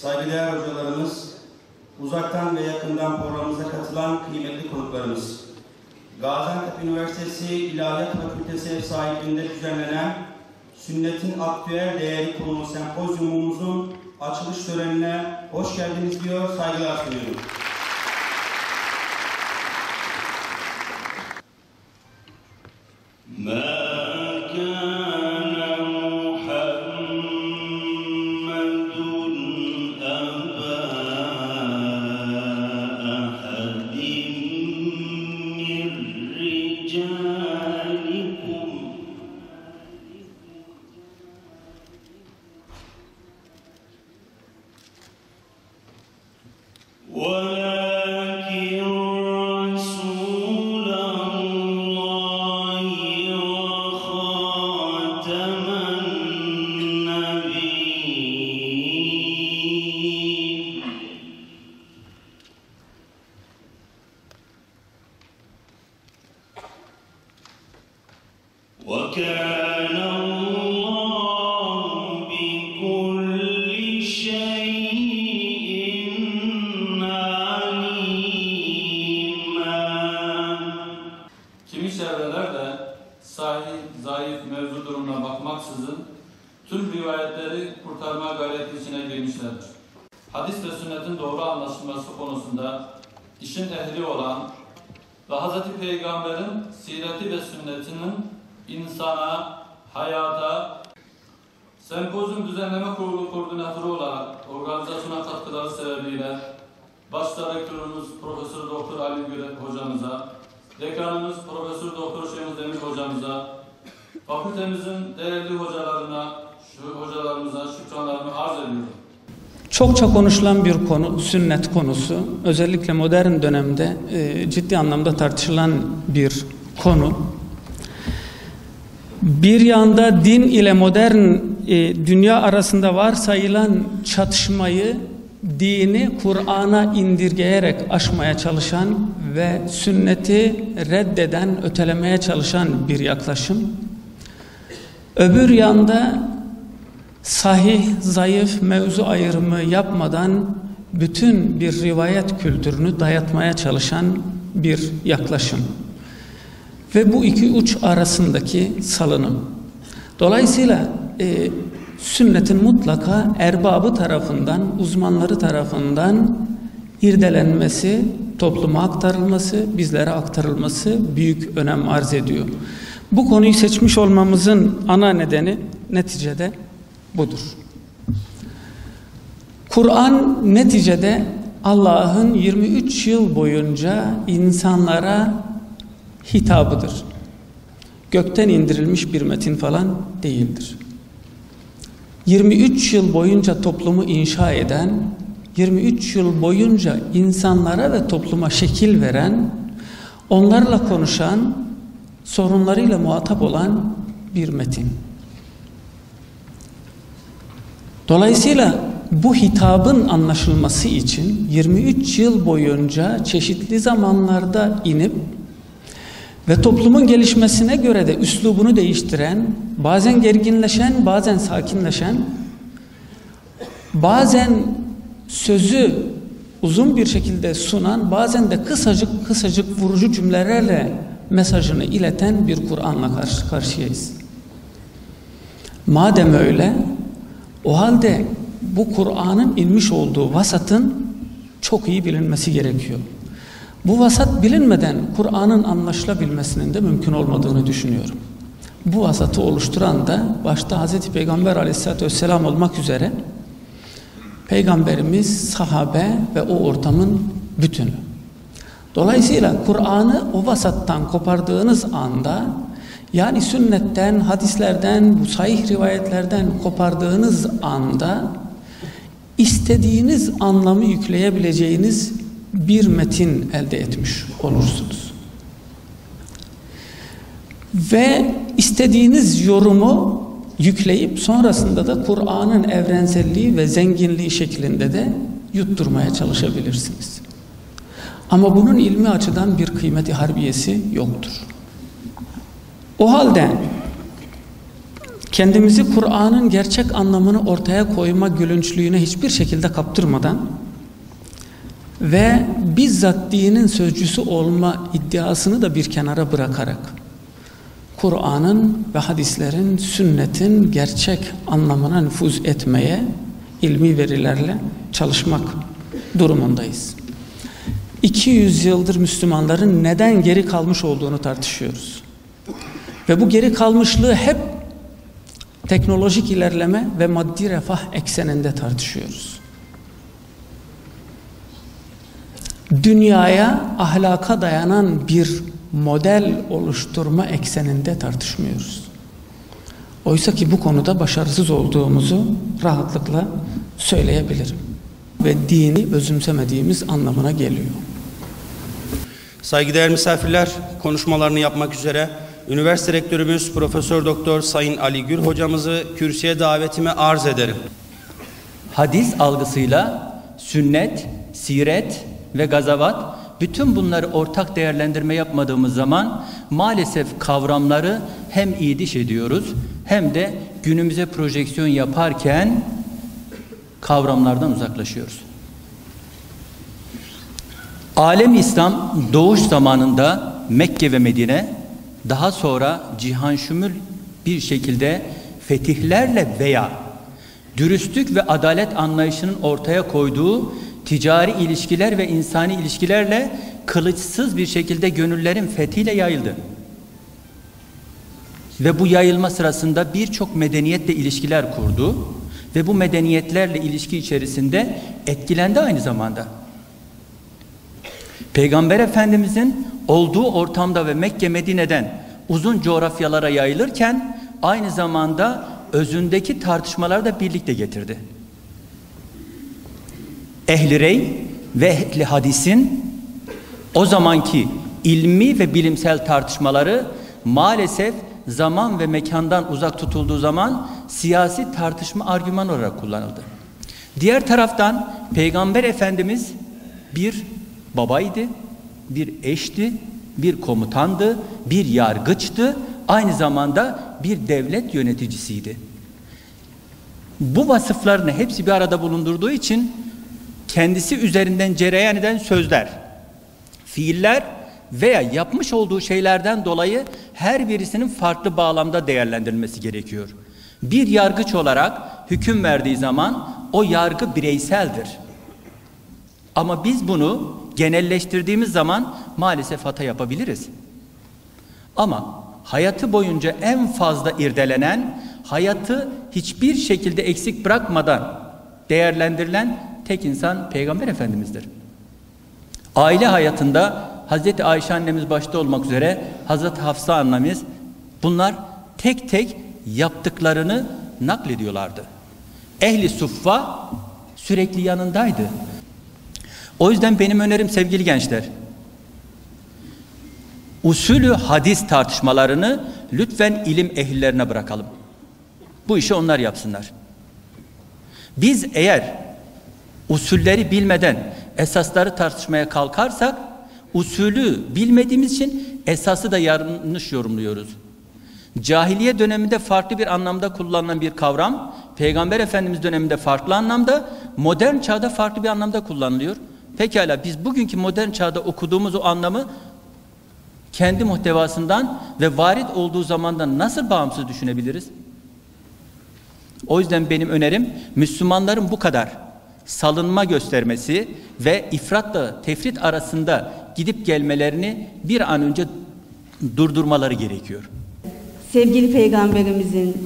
saygıdeğer hocalarımız, uzaktan ve yakından programımıza katılan kıymetli konuklarımız, Gaziantep Üniversitesi İlahiyat Fakültesi ev sahipliğinde düzenlenen Sünnetin Aktüel Değeri konulu sempozyumumuzun açılış törenine hoş geldiniz diyor, saygılar sunuyorum. Kimi çevreler de sahih, zayıf, mevzu durumuna bakmaksızın tüm rivayetleri kurtarma gayreti içine girmişlerdir. Hadis ve sünnetin doğru anlaşılması konusunda işin ehli olan ve Hz. Peygamber'in sireti ve sünnetinin insana, hayata, sempozyum düzenleme kurulu koordinatörü olarak organizasyona katkıları sebebiyle başta rektörümüz Profesör Doktor Ali Gürek hocamıza, dekanımız Profesör Doktor Şemuz Demir hocamıza, fakültemizin değerli hocalarına, hocalarımıza şükranlarımı arz ediyorum. Çokça konuşulan bir konu, sünnet konusu. Özellikle modern dönemde ciddi anlamda tartışılan bir konu. Bir yanda din ile modern dünya arasında varsayılan çatışmayı dini Kur'an'a indirgeyerek aşmaya çalışan ve sünneti reddeden, ötelemeye çalışan bir yaklaşım. Öbür yanda sahih, zayıf, mevzu ayrımı yapmadan bütün bir rivayet kültürünü dayatmaya çalışan bir yaklaşım. Ve bu iki uç arasındaki salınım. Dolayısıyla sünnetin mutlaka erbabı tarafından, uzmanları tarafından irdelenmesi, topluma aktarılması, bizlere aktarılması büyük önem arz ediyor. Bu konuyu seçmiş olmamızın ana nedeni neticede budur. Kur'an neticede Allah'ın 23 yıl boyunca insanlara hitabıdır. Gökten indirilmiş bir metin falan değildir. 23 yıl boyunca toplumu inşa eden, 23 yıl boyunca insanlara ve topluma şekil veren, onlarla konuşan, sorunlarıyla muhatap olan bir metin. Dolayısıyla bu hitabın anlaşılması için 23 yıl boyunca çeşitli zamanlarda inip ve toplumun gelişmesine göre de üslubunu değiştiren, bazen gerginleşen, bazen sakinleşen, bazen sözü uzun bir şekilde sunan, bazen de kısacık vurucu cümlelerle mesajını ileten bir Kur'an'la karşı karşıyayız. Madem öyle, o halde bu Kur'an'ın inmiş olduğu vasatın çok iyi bilinmesi gerekiyor. Bu vasat bilinmeden Kur'an'ın anlaşılabilmesinin de mümkün olmadığını düşünüyorum. Bu vasatı oluşturan da başta Hz. Peygamber Aleyhisselatü Vesselam olmak üzere Peygamberimiz, sahabe ve o ortamın bütünü. Dolayısıyla Kur'an'ı o vasattan kopardığınız anda, yani sünnetten, hadislerden, bu sahih rivayetlerden kopardığınız anda istediğiniz anlamı yükleyebileceğiniz bir metin elde etmiş olursunuz. Ve istediğiniz yorumu yükleyip sonrasında da Kur'an'ın evrenselliği ve zenginliği şeklinde de yutturmaya çalışabilirsiniz. Ama bunun ilmi açıdan bir kıymeti harbiyesi yoktur. O halde kendimizi Kur'an'ın gerçek anlamını ortaya koyma gülünçlüğüne hiçbir şekilde kaptırmadan ve bizzat dinin sözcüsü olma iddiasını da bir kenara bırakarak Kur'an'ın ve hadislerin, sünnetin gerçek anlamına nüfuz etmeye ilmi verilerle çalışmak durumundayız. 200 yıldır Müslümanların neden geri kalmış olduğunu tartışıyoruz. Ve bu geri kalmışlığı hep teknolojik ilerleme ve maddi refah ekseninde tartışıyoruz. Dünyaya, ahlaka dayanan bir model oluşturma ekseninde tartışmıyoruz. Oysa ki bu konuda başarısız olduğumuzu rahatlıkla söyleyebilirim. Ve dini özümsemediğimiz anlamına geliyor. Saygıdeğer misafirler, konuşmalarını yapmak üzere üniversite rektörümüz Profesör Doktor Sayın Ali Gür hocamızı kürsüye davetimi arz ederim. Hadis algısıyla sünnet, siret ve gazavat, bütün bunları ortak değerlendirme yapmadığımız zaman maalesef kavramları hem iyi diş ediyoruz hem de günümüze projeksiyon yaparken kavramlardan uzaklaşıyoruz. Alem-i İslam doğuş zamanında Mekke ve Medine, daha sonra cihanşumul bir şekilde fetihlerle veya dürüstlük ve adalet anlayışının ortaya koyduğu ticari ilişkiler ve insani ilişkilerle kılıçsız bir şekilde gönüllerin fethiyle yayıldı. Ve bu yayılma sırasında birçok medeniyetle ilişkiler kurdu ve bu medeniyetlerle ilişki içerisinde etkilendi aynı zamanda. Peygamber Efendimizin olduğu ortamda ve Mekke Medine'den uzun coğrafyalara yayılırken aynı zamanda özündeki tartışmaları da birlikte getirdi. Ehl-i Rey ve Ehl-i Hadis'in o zamanki ilmi ve bilimsel tartışmaları maalesef zaman ve mekandan uzak tutulduğu zaman siyasi tartışma argüman olarak kullanıldı. Diğer taraftan Peygamber Efendimiz bir babaydı, bir eşti, bir komutandı, bir yargıçtı, aynı zamanda bir devlet yöneticisiydi. Bu vasıflarını hepsi bir arada bulundurduğu için kendisi üzerinden cereyan eden sözler, fiiller veya yapmış olduğu şeylerden dolayı her birisinin farklı bağlamda değerlendirilmesi gerekiyor. Bir yargıç olarak hüküm verdiği zaman o yargı bireyseldir. Ama biz bunu genelleştirdiğimiz zaman maalesef hata yapabiliriz. Ama hayatı boyunca en fazla irdelenen, hayatı hiçbir şekilde eksik bırakmadan değerlendirilen tek insan Peygamber Efendimiz'dir. Aile hayatında Hazreti Ayşe annemiz başta olmak üzere Hazreti Hafsa annemiz, bunlar tek tek yaptıklarını naklediyorlardı. Ehli suffa sürekli yanındaydı. O yüzden benim önerim sevgili gençler, usulü hadis tartışmalarını lütfen ilim ehillerine bırakalım. Bu işi onlar yapsınlar. Biz eğer usulleri bilmeden esasları tartışmaya kalkarsak, usulü bilmediğimiz için esası da yanlış yorumluyoruz. Cahiliye döneminde farklı bir anlamda kullanılan bir kavram, Peygamber Efendimiz döneminde farklı anlamda, modern çağda farklı bir anlamda kullanılıyor. Pekala biz bugünkü modern çağda okuduğumuz o anlamı kendi muhtevasından ve varit olduğu zamandan nasıl bağımsız düşünebiliriz? O yüzden benim önerim Müslümanların bu kadar salınma göstermesi ve ifratla tefrit arasında gidip gelmelerini bir an önce durdurmaları gerekiyor. Sevgili Peygamberimizin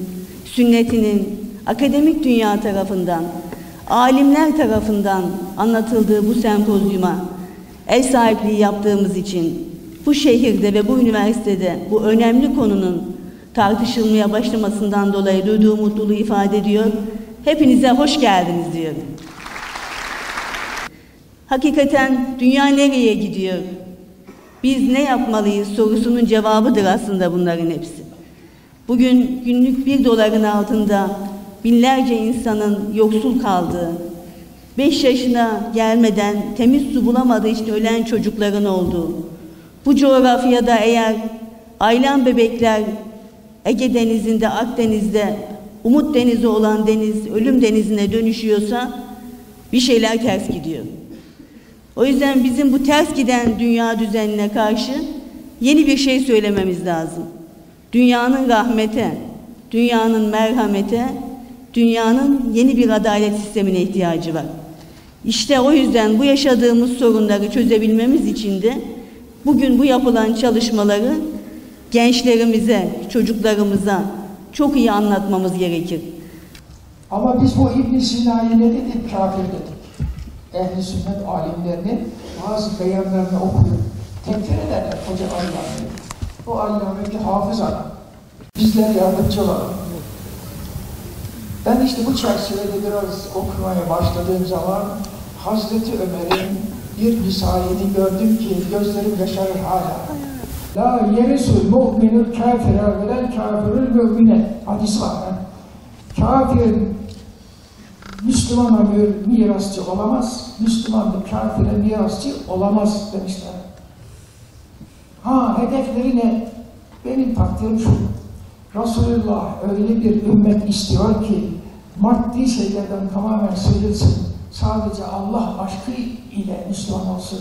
sünnetinin akademik dünya tarafından, alimler tarafından anlatıldığı bu sempozyuma ev sahipliği yaptığımız için bu şehirde ve bu üniversitede bu önemli konunun tartışılmaya başlamasından dolayı duyduğu mutluluğu ifade ediyor. Hepinize hoş geldiniz diyorum. Hakikaten dünya nereye gidiyor? Biz ne yapmalıyız sorusunun cevabıdır aslında bunların hepsi. Bugün günlük $1 altında binlerce insanın yoksul kaldığı, 5 yaşına gelmeden temiz su bulamadığı için ölen çocukların olduğu, bu coğrafyada eğer aylan bebekler Ege Denizi'nde, Akdeniz'de umut denizi olan deniz ölüm denizine dönüşüyorsa bir şeyler ters gidiyor. O yüzden bizim bu ters giden dünya düzenine karşı yeni bir şey söylememiz lazım. Dünyanın rahmete, dünyanın merhamete, dünyanın yeni bir adalet sistemine ihtiyacı var. İşte o yüzden bu yaşadığımız sorunları çözebilmemiz için de bugün bu yapılan çalışmaları gençlerimize, çocuklarımıza çok iyi anlatmamız gerekir. Ama biz bu İbn Sina'yı ne dedik? Kafir dedik. Ehl-i sünnet alimlerinin bazı beyanlarını okuyup tekfir ederler Hoca Allame'yi. O Allame'yi hafız adam. Bizler yardımcı olalım. Ben işte bu çerçevede biraz okumaya başladığım zaman Hazreti Ömer'in bir misalini gördüm ki gözlerim yaşarır hala. La yerisul mu'minul kafire velel kafirul mü'mine hadis var. Kafir Müslümana mirasçı olamaz, Müslüman da kafire mirasçı olamaz demişler. Hedefleri ne? Benim takdirim şu. Resulullah öyle bir ümmet istiyor ki maddi şeylerden tamamen sıyrılsın. Sadece Allah aşkı ile Müslüman olsun.